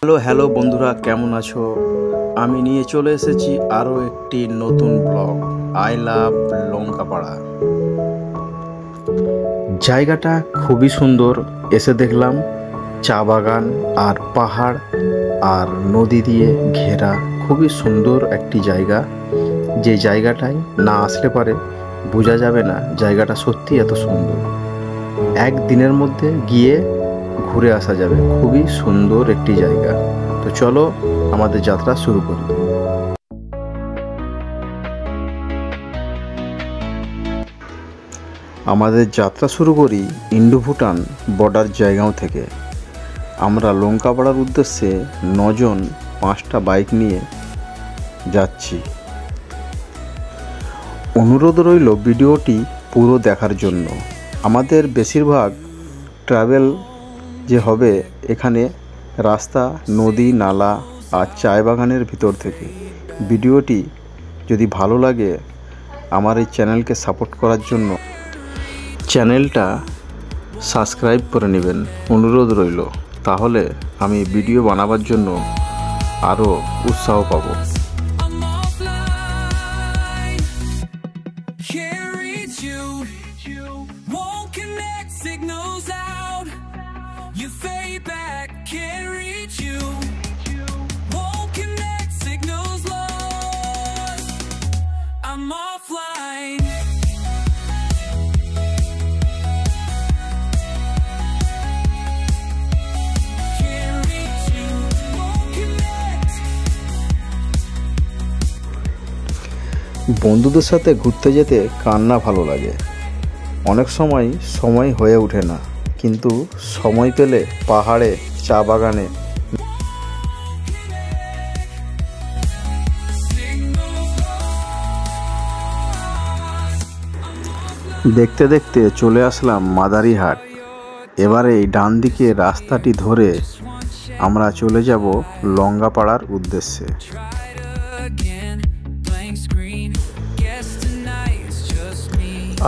Hello বন্ধুরা, কেমন আছো? আমি নিয়ে চলে এসেছি আরও একটি নতুন ব্লগ, আই লাভ লঙ্কাপাড়া। জায়গাটা খুবই সুন্দর। এসে দেখলাম চা বাগান আর পাহাড় আর নদী দিয়ে ঘেরা, খুবই সুন্দর একটি জায়গা। যে জায়গাটায় না আসলে পারে বোঝা যাবে না জায়গাটা সত্যি এত সুন্দর। একদিনের মধ্যে গিয়ে ঘুরে আসা যাবে, খুবই সুন্দর একটি জায়গা। তো চলো আমাদের যাত্রা শুরু করি। আমাদের যাত্রা শুরু করি ইন্ডো ভুটান বর্ডার জায়গাও থেকে। আমরা লঙ্কাপাড়ার উদ্দেশ্যে 9 জন 5টা বাইক নিয়ে যাচ্ছি। অনুরোধ রইল ভিডিওটি পুরো দেখার জন্য। আমাদের বেশিরভাগ ট্রাভেল যে হবে এখানে রাস্তা, নদী, নালা আর চায় বাগানের ভিতর থেকে। ভিডিওটি যদি ভালো লাগে আমার এই চ্যানেলকে সাপোর্ট করার জন্য চ্যানেলটা সাবস্ক্রাইব করে নেবেন, অনুরোধ রইল। তাহলে আমি ভিডিও বানাবার জন্য আরও উৎসাহ পাবো। বন্ধুদের সাথে ঘুরতে যেতে কার না ভালো লাগে। অনেক সময় হয়ে ওঠে না, কিন্তু সময় পেলে পাহাড়ে, চা বাগানে দেখতে দেখতে চলে আসলাম মাদারিহাট। এবারে এই ডান দিকে রাস্তাটি ধরে আমরা চলে যাব লঙ্কাপাড়ার উদ্দেশ্যে।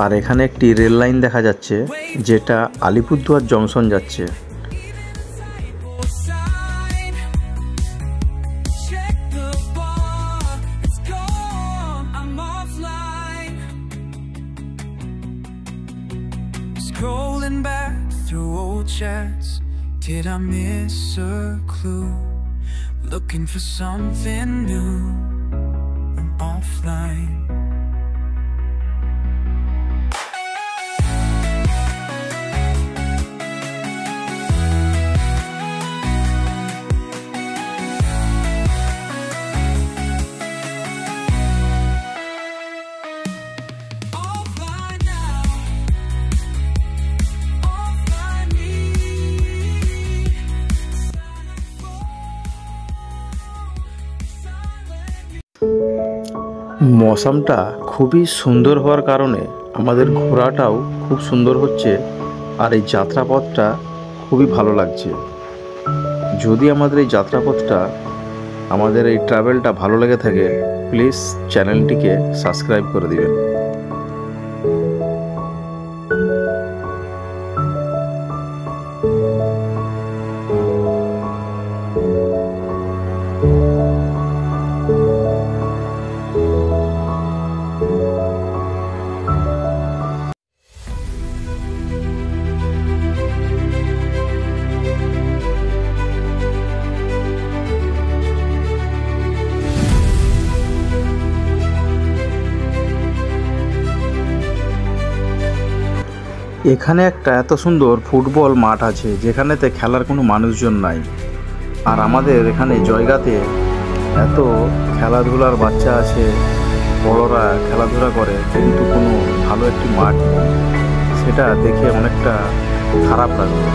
আর এখানে একটি রেল লাইন দেখা যাচ্ছে যেটা আলিপুরদুয়ার জংশন যাচ্ছে। Scrolling back through old chats, did I miss a clue? Looking for something new. I'm offline. মৌসমটা খুবই সুন্দর হওয়ার কারণে আমাদের ঘোরাটাও খুব সুন্দর হচ্ছে, আর এই যাত্রাপথটা খুবই ভালো লাগছে। যদি আমাদের এই যাত্রাপথটা, আমাদের এই ট্রাভেলটা ভালো লেগে থাকে, প্লিজ চ্যানেলটিকে সাবস্ক্রাইব করে দিবেন। এখানে একটা এত সুন্দর ফুটবল মাঠ আছে যেখানেতে খেলার কোনো মানুষজন নাই। আর আমাদের এখানে জায়গাতে এত খেলাধুলার বাচ্চা আছে, বড়রা খেলাধুলা করে, কিন্তু কোনো ভালো একটি মাঠ নেই। সেটা দেখে অনেকটা খারাপ লাগলো।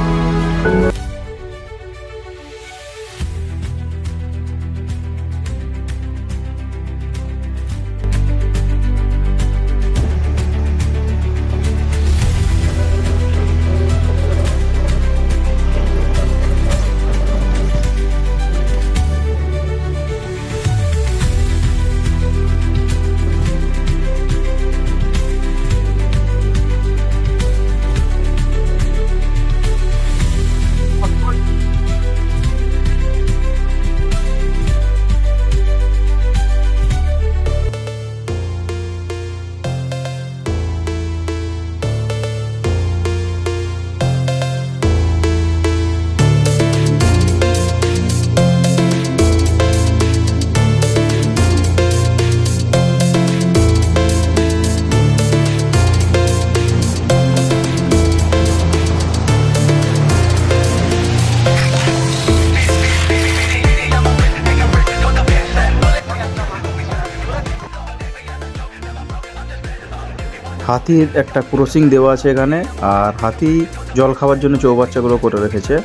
হাতির একটা ক্রসিং দেওয়া আছে এখানে, আর হাতি জল খাওয়ার জন্য চৌবাচ্চাগুলো করে রেখেছে,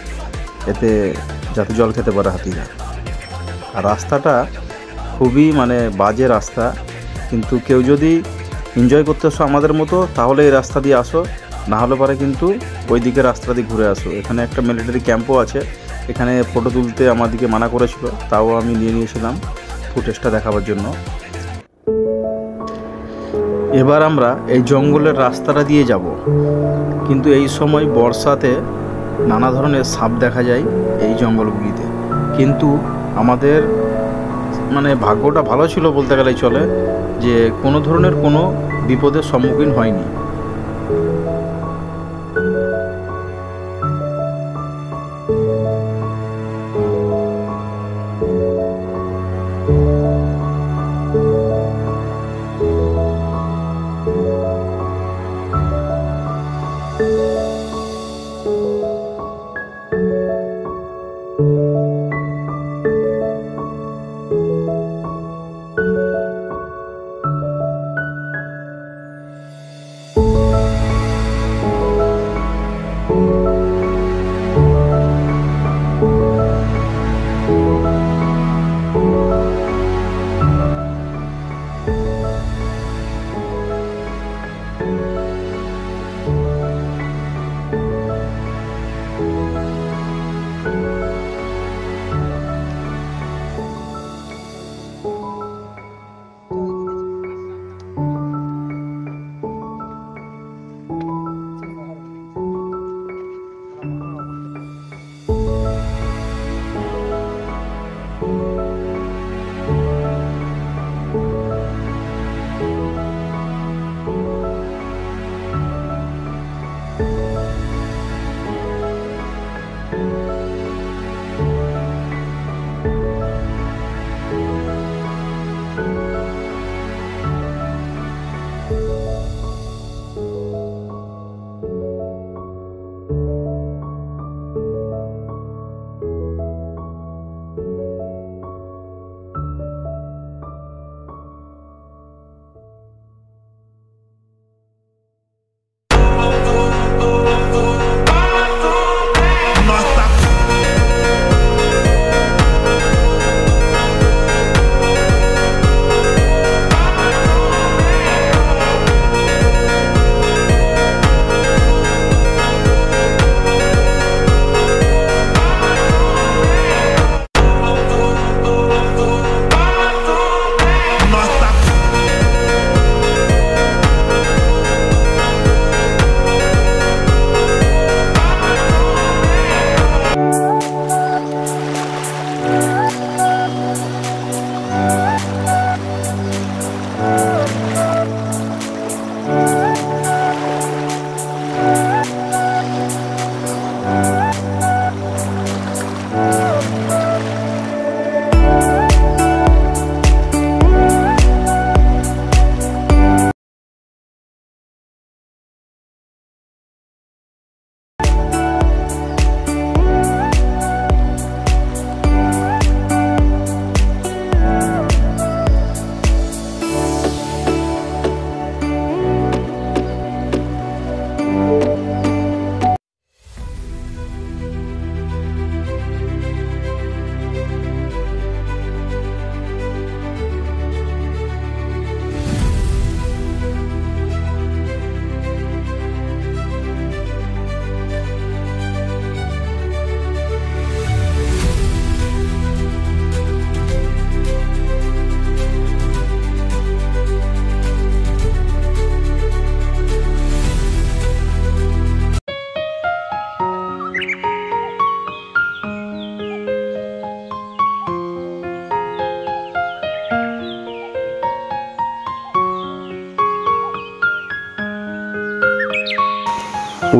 এতে যাতে জল খেতে পারে হাতিরা। আর রাস্তাটা খুবই বাজে রাস্তা, কিন্তু কেউ যদি এনজয় করতে আসো আমাদের মতো তাহলে এই রাস্তা দিয়ে আসো, না হলে পরে কিন্তু ওই দিকে রাস্তা দিয়ে ঘুরে আসো। এখানে একটা মিলিটারি ক্যাম্পও আছে, এখানে ফটো তুলতে আমাদেরকে মানা করেছিল, তাও আমি নিয়েছিলাম ফুটেজটা দেখাবার জন্য। এবার আমরা এই জঙ্গলের রাস্তাটা দিয়ে যাব, কিন্তু এই সময় বর্ষাতে নানা ধরনের সাপ দেখা যায় এই জঙ্গলগুলিতে। কিন্তু আমাদের ভাগ্যটা ভালো ছিল বলতে গেলেই চলে, যে কোনো ধরনের কোনো বিপদের সম্মুখীন হয়নি।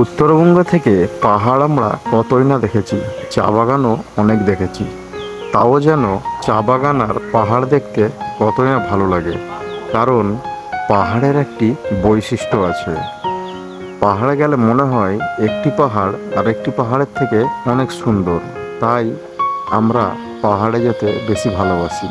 উত্তরবঙ্গ থেকে পাহাড় আমরা কতই না দেখেছি, চা বাগানও অনেক দেখেছি, তাও যেন চা বাগান আর পাহাড় দেখতে কতই না ভালো লাগে। কারণ পাহাড়ের একটি বৈশিষ্ট্য আছে, পাহাড়ে গেলে মনে হয় একটি পাহাড় আর একটি পাহাড়ের থেকে অনেক সুন্দর, তাই আমরা পাহাড়ে যেতে বেশি ভালোবাসি।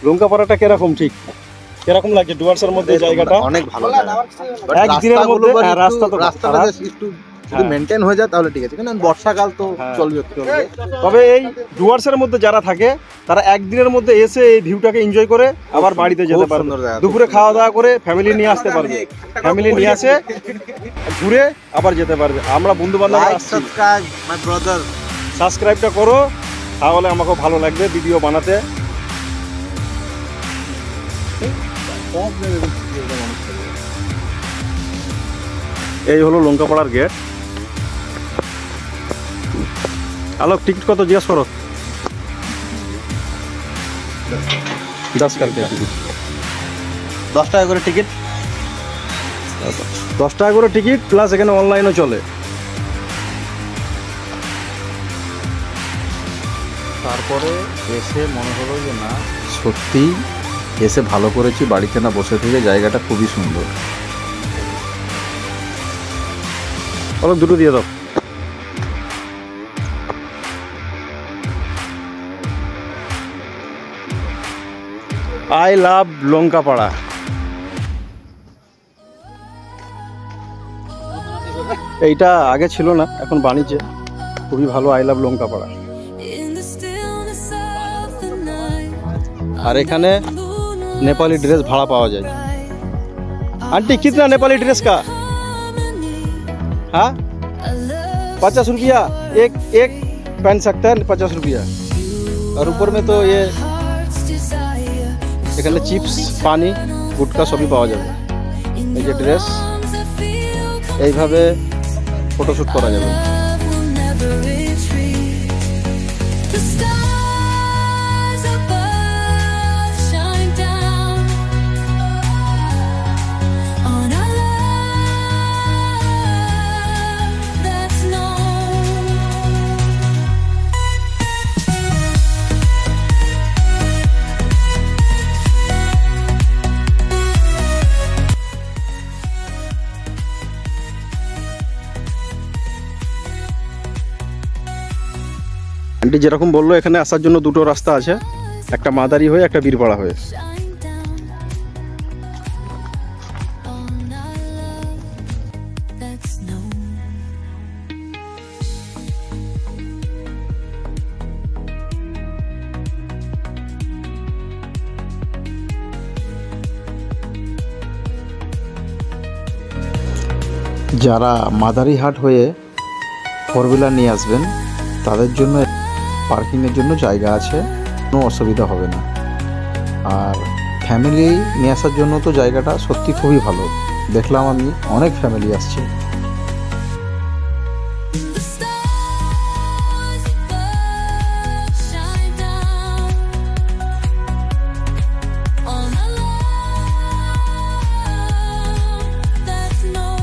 লঙ্কাপাড়াটা কিরকম ঠিক কিরকম লাগছে ডুয়ার্সের মধ্যে জায়গাটা? অনেক ভালো জায়গা। But একদিনের মধ্যে রাস্তাগুলো একটু- রাস্তা তো রাস্তাটা খারাপ। just একটু যদি মেনটেন হয়ে যায় তাহলে ঠিক আছে, কিন্তু বর্ষাকাল তো চলবে। তবে এই ডুয়ার্সের মধ্যে যারা থাকে তারা একদিনের মধ্যে এসে এই ভিউটাকে এনজয় করে আবার বাড়িতে যেতে খুব পারবে, সুন্দর জায়গা, দুপুরে খাওয়া দাওয়া করে ফ্যামিলি নিয়ে আসতে পারবে, ফ্যামিলি নিয়ে আসে ঘুরে আবার যেতে পারবে। আমরা বন্ধু বান্ধব লাইক আসছি, সাবস্ক্রাইব মাই ব্রাদার। সাবস্ক্রাইবটা করো, তাহলে আমাকেও ভালো লাগবে ভিডিও বানাতে। এই হলো লঙ্কাপাড়ার গেট। আলোক টিকিট কত জিজ্ঞেস করো? 10 টাকা 10 টাকা করে টিকিট। 10 টাকা করে টিকিট, প্লাস এখানে অনলাইনও চলে। তারপরে এসে মনে হলো যে না, সত্যিই এসে ভালো করেছি, বাড়িতে না বসে থেকে জায়গাটা খুবই সুন্দর। আলোক দুটো দিয়ে দাও। I love Lankapara. এইটা আগে ছিল না, এখন বাণিজ্যে খুবই ভালো। I love Lankapara. In the stillness of the night, আর এখানে নেপালি ড্রেস ভাড়া পাওয়া যায়। आंटी कितना नेपाली ड्रेस का? हाँ, 50 रुपया एक एक पहन सकता है, 50 रुपया। और ऊपर में तो ये এখানে চিপস, পানি, গুটকা সবই পাওয়া যাবে। এই যে ড্রেস, এইভাবে ফটোশ্যুট করা যাবে। the stars above shine down on our love that's known. Aunty যেরকম বললো, এখানে আসার জন্য দুটো রাস্তা আছে, একটা মাদারি হয়ে একটা বীরপাড়া হয়ে। Shine down on our love that's known. যারা মাদারিহাট হয়ে 4 হুইলার নিয়ে আসবেন তাদের জন্য পার্কিংয়ের জন্য জায়গা আছে, কোনো অসুবিধা হবে না। আর ফ্যামিলি নিয়ে আসার জন্য তো জায়গাটা সত্যি খুবই ভালো। দেখলাম আমি অনেক ফ্যামিলি আসছে। The stars above shine down on our love that's known.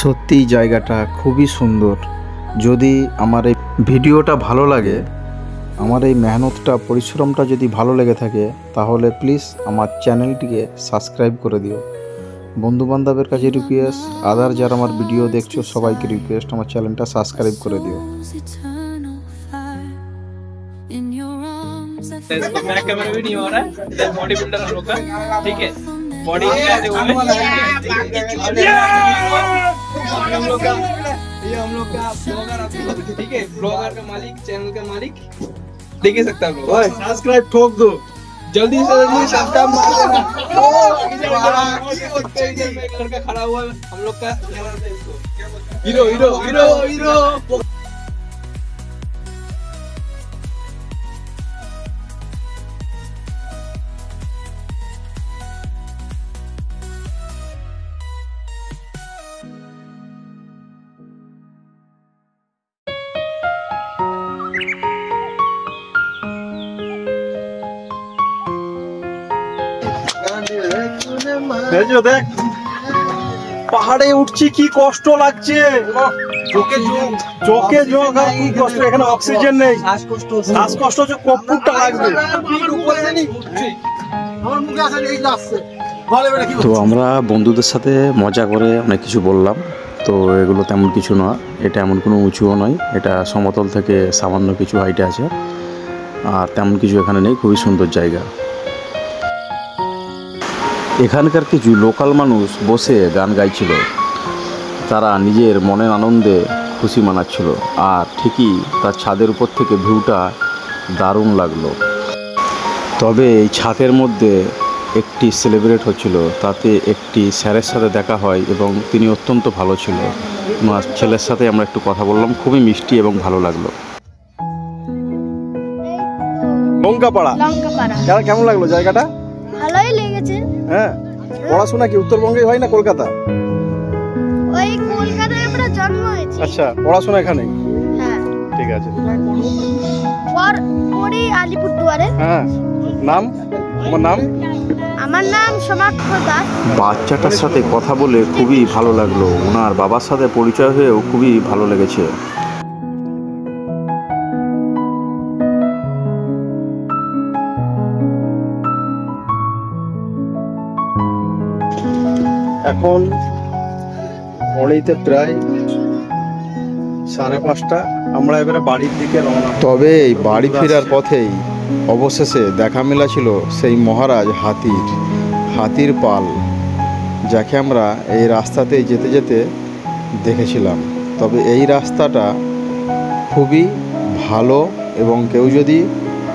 সত্যি জায়গাটা খুবই সুন্দর। যদি আমার এই ভিডিওটা ভালো লাগে, আমার এই মেহনতটা, পরিশ্রমটা যদি ভালো লেগে থাকে, তাহলে প্লিজ আমার চ্যানেলটিকে সাবস্ক্রাইব করে দিও। বন্ধুবান্ধবের কাছে রিকোয়েস্ট, আদার যারা আমার ভিডিও দেখছো সবাইকে রিকোয়েস্ট, আমার চ্যানেলটা সাবস্ক্রাইব করে দিও। Eternal fire in your arms I तो इसको बैक कैमरा भी नहीं हो रहा है, बॉडी बिल्डर हम लोग का, ठीक है। बॉडी कैसे हुआ है? हम लोग का, ये हम लोग का ब्लॉगर, ठीक है, ब्लॉगर का मालिक, चैनल का मालिक, देख ही सकता है आप लोग। সাবস্ক্রাইব ঠোক দো। जल्दी से जल्दी सब्सक्राइब मार देना। एक लड़का खड़ा हुआ है, हम लोग का क्या नाम है इसको? Hero hero hero hero. দেখছো দেখ পাহাড়ে উঠছি কি কষ্ট লাগছে, চোখে জোক আর কি কষ্ট, এখানে অক্সিজেন নেই, শ্বাসকষ্ট হচ্ছে, কর্পূরটা লাগবে। তো আমরা বন্ধুদের সাথে মজা করে অনেক কিছু বললাম। তো এগুলো তেমন কিছু না, এটা এমন কোনো উঁচুও নয়, এটা সমতল থেকে সামান্য কিছু হাইটে আছে, আর তেমন কিছু এখানে নেই, খুবই সুন্দর জায়গা। এখানকার কিছু লোকাল মানুষ বসে গান গাইছিল, তারা নিজের মনের আনন্দে খুশি মানাচ্ছিল, আর ঠিকই তার ছাদের উপর থেকে ভিউটা দারুণ লাগলো। তবে এই ছাদের মধ্যে একটি সেলিব্রেট হচ্ছিল, তাতে একটি স্যারের সাথে দেখা হয় এবং তিনি অত্যন্ত ভালো ছিল। ওনার ছেলের সাথে আমরা একটু কথা বললাম, খুবই মিষ্টি এবং ভালো লাগলো। লঙ্কাপাড়া কেমন লাগলো জায়গাটা? ভালোই লেগেছে। হ্যাঁ, পড়াশোনা কি উত্তরবঙ্গে হয় না কলকাতা? ওই কলকাতায় আমরা জন্ম হয়েছে। আচ্ছা, পড়াশোনা এখানে? হ্যাঁ। ঠিক আছে। পড়ি আলিপুরদুয়ারে। হ্যাঁ, নাম? তোমার নাম? আমার নাম সোমাক্ষ দাস। বাচ্চাটার সাথে কথা বলে খুবই ভালো লাগলো, ওনার বাবার সাথে পরিচয় হয়েও খুবই ভালো লেগেছে। এখন ঘড়িতে প্রায় 5:30, আমরা এবারে বাড়ির দিকে রওনা। তবে এই বাড়ি ফেরার পথেই অবশেষে দেখা মেলাছিল সেই মহারাজ হাতির পাল, যাকে আমরা এই রাস্তাতেই যেতে যেতে দেখেছিলাম। তবে এই রাস্তাটা খুবই ভালো, এবং কেউ যদি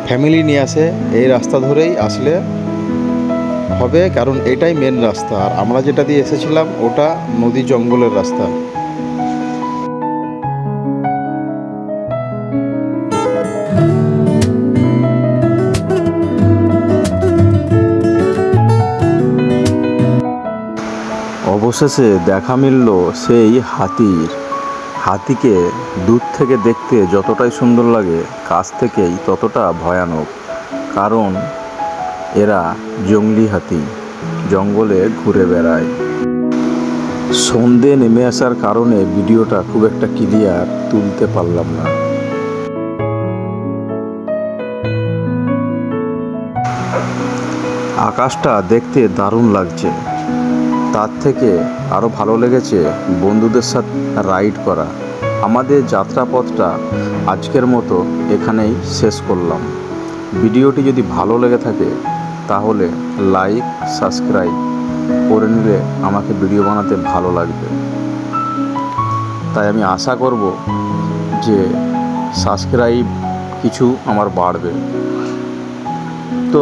ফ্যামিলি নিয়ে আসে এই রাস্তা ধরেই আসলে হবে, কারণ এটাই মেন রাস্তা, আর আমরা যেটা দিয়ে এসেছিলাম ওটা নদী জঙ্গলের রাস্তা। অবশেষে দেখা মিলল সেই হাতিকে দূর থেকে দেখতে যতটাই সুন্দর লাগে, কাছ থেকেই ততটা ভয়ানক, কারণ এরা জঙ্গলি হাতি, জঙ্গলে ঘুরে বেড়ায়। সন্ধে নেমে আসার কারণে ভিডিওটা খুব একটা ক্লিয়ার তুলতে পারলাম না। আকাশটা দেখতে দারুণ লাগছে, তার থেকে আরও ভালো লেগেছে বন্ধুদের সাথে রাইড করা। আমাদের যাত্রাপথটা আজকের মতো এখানেই শেষ করলাম। ভিডিওটি যদি ভালো লেগে থাকে তাহলে লাইক সাবস্ক্রাইব করে নিলে আমাকে ভিডিও বানাতে ভালো লাগবে। তাই আমি আশা করব যে সাবস্ক্রাইব কিছু আমার বাড়বে। তো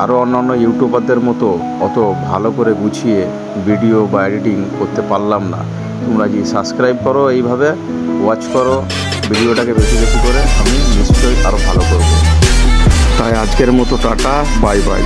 আরও অন্যান্য ইউটিউবারদের মতো অত ভালো করে গুছিয়ে ভিডিও বা এডিটিং করতে পারলাম না। তোমরা যদি সাবস্ক্রাইব করো, এইভাবে ওয়াচ করো ভিডিওটাকে বেশি বেশি করে, আমি নিশ্চয়ই আরও ভালো করব। তাই আজকের মতো টাটা, বাই বাই।